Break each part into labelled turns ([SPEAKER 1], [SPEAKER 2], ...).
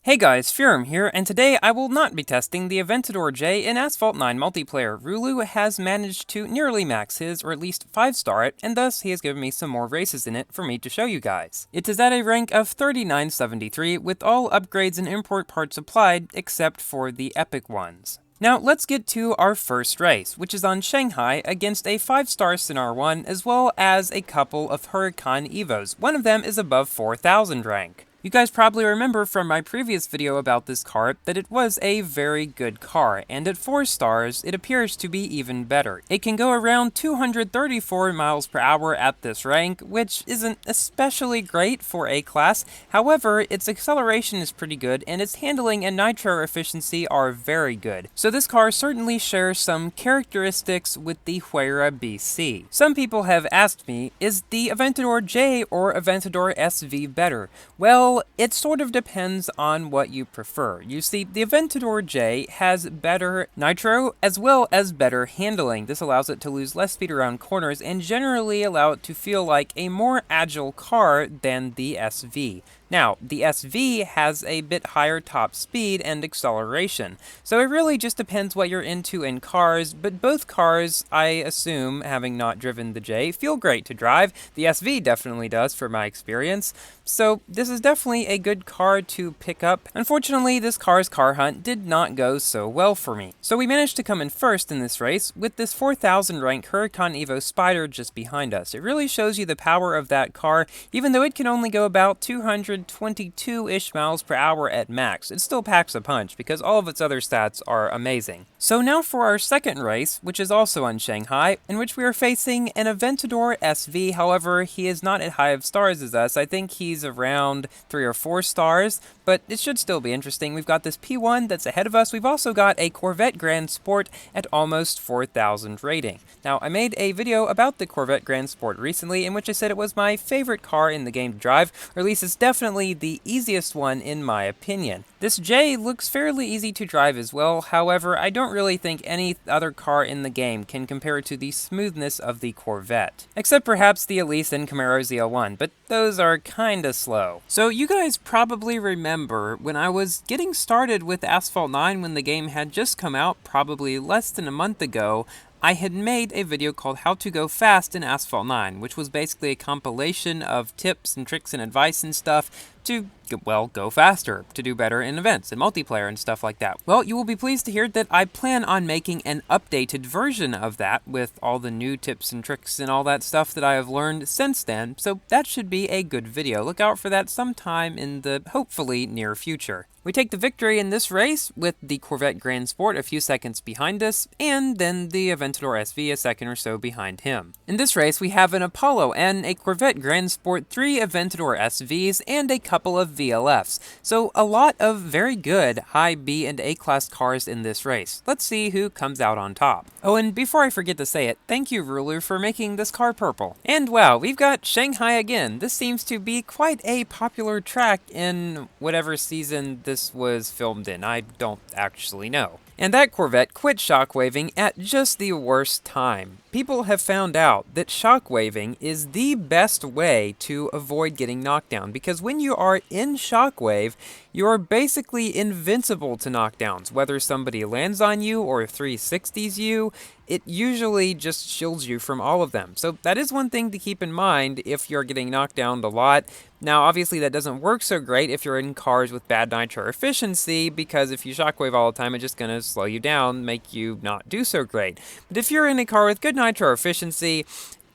[SPEAKER 1] Hey guys, Furum here, and today I will not be testing the Aventador J in Asphalt 9 multiplayer. Rulue has managed to nearly max his, or at least 5-star it, and thus he has given me some more races in it for me to show you guys. It is at a rank of 3973 with all upgrades and import parts applied except for the epic ones. Now let's get to our first race, which is on Shanghai against a 5-star Sinar 1 as well as a couple of Huracan Evos. One of them is above 4000 rank. You guys probably remember from my previous video about this car that it was a very good car, and at 4 stars, it appears to be even better. It can go around 234 miles per hour at this rank, which isn't especially great for A class. However, its acceleration is pretty good, and its handling and nitro efficiency are very good. So this car certainly shares some characteristics with the Huayra BC. Some people have asked me, is the Aventador J or Aventador SV better? Well, it sort of depends on what you prefer. You see, the Aventador J has better nitro as well as better handling. This allows it to lose less speed around corners and generally allow it to feel like a more agile car than the SV. Now, the SV has a bit higher top speed and acceleration, so it really just depends what you're into in cars, but both cars, I assume, having not driven the J, feel great to drive. The SV definitely does, from my experience, so this is definitely a good car to pick up. Unfortunately, this car's car hunt did not go so well for me. So we managed to come in first in this race with this 4000 rank Huracan Evo Spider just behind us. It really shows you the power of that car, even though it can only go about 222-ish miles per hour at max. It still packs a punch because all of its other stats are amazing. So now for our second race, which is also on Shanghai, in which we are facing an Aventador SV. However, he is not as high of stars as us. I think he's around 3 or 4 stars, but it should still be interesting. We've got this P1 that's ahead of us. We've also got a Corvette Grand Sport at almost 4000 rating. Now, I made a video about the Corvette Grand Sport recently in which I said it was my favorite car in the game to drive, or at least it's definitely the easiest one in my opinion. This J looks fairly easy to drive as well. However, I don't really think any other car in the game can compare to the smoothness of the Corvette. Except perhaps the Elise and Camaro ZL1, but those are kinda slow. So you guys probably remember when I was getting started with Asphalt 9 when the game had just come out, probably less than a month ago, I had made a video called How to Go Fast in Asphalt 9, which was basically a compilation of tips and tricks and advice and stuff to, well, go faster, to do better in events and multiplayer and stuff like that. Well, you will be pleased to hear that I plan on making an updated version of that with all the new tips and tricks and all that stuff that I have learned since then, so that should be a good video. Look out for that sometime in the hopefully near future. We take the victory in this race with the Corvette Grand Sport a few seconds behind us, and then the Aventador SV a second or so behind him. In this race, we have an Apollo and a Corvette Grand Sport, 3 Aventador SVs, and a couple of VLFs. So a lot of very good high B and A class cars in this race. Let's see who comes out on top. Oh, and before I forget to say it, thank you, Rulue, for making this car purple. And wow, we've got Shanghai again. This seems to be quite a popular track in whatever season this was filmed in. I don't actually know. And that Corvette quit shockwaving at just the worst time. People have found out that shockwaving is the best way to avoid getting knocked down, because when you are in shockwave, you are basically invincible to knockdowns. Whether somebody lands on you or 360s you, it usually just shields you from all of them. So that is one thing to keep in mind if you're getting knocked down a lot. Now, obviously that doesn't work so great if you're in cars with bad nitro efficiency, because if you shockwave all the time, it's just going to slow you down, make you not do so great. But if you're in a car with good nitro efficiency,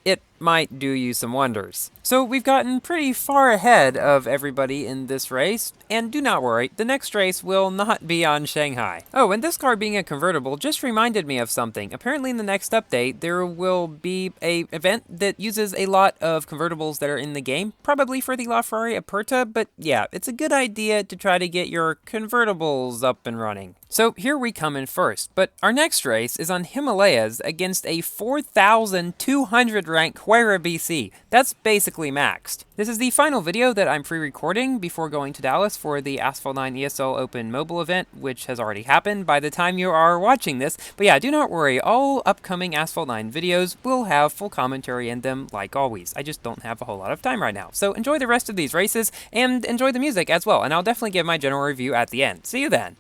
[SPEAKER 1] it might do you some wonders. So we've gotten pretty far ahead of everybody in this race, and do not worry, the next race will not be on Shanghai. Oh, and this car being a convertible just reminded me of something. Apparently in the next update, there will be a event that uses a lot of convertibles that are in the game, probably for the LaFerrari Aperta, but yeah, it's a good idea to try to get your convertibles up and running. So here we come in first, but our next race is on Himalayas against a 4200 rank Quera BC. That's basically maxed. This is the final video that I'm pre-recording before going to Dallas for the Asphalt 9 ESL Open mobile event, which has already happened by the time you are watching this. But yeah, do not worry, all upcoming Asphalt 9 videos will have full commentary in them like always. I just don't have a whole lot of time right now. So enjoy the rest of these races and enjoy the music as well, and I'll definitely give my general review at the end. See you then!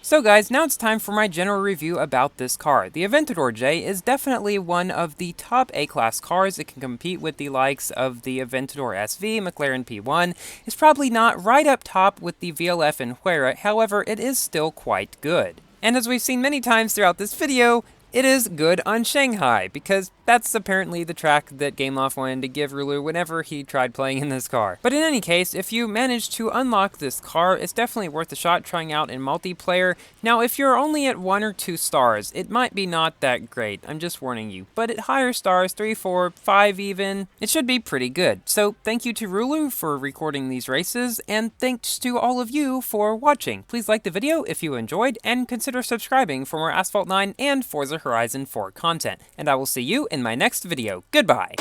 [SPEAKER 1] So guys, now it's time for my general review about this car. The Aventador J is definitely one of the top A-class cars. It can compete with the likes of the Aventador SV, McLaren P1. It's probably not right up top with the VLF and Huera, however, it is still quite good. And as we've seen many times throughout this video, it is good on Shanghai, because that's apparently the track that Gameloft wanted to give Rulue whenever he tried playing in this car. But in any case, if you manage to unlock this car, it's definitely worth a shot trying out in multiplayer. Now, if you're only at 1 or 2 stars, it might be not that great, I'm just warning you. But at higher stars, 3, 4, 5 even, it should be pretty good. So thank you to Rulue for recording these races, and thanks to all of you for watching. Please like the video if you enjoyed, and consider subscribing for more Asphalt 9 and Forza Horizon 4 content. And I will see you in my next video. Goodbye!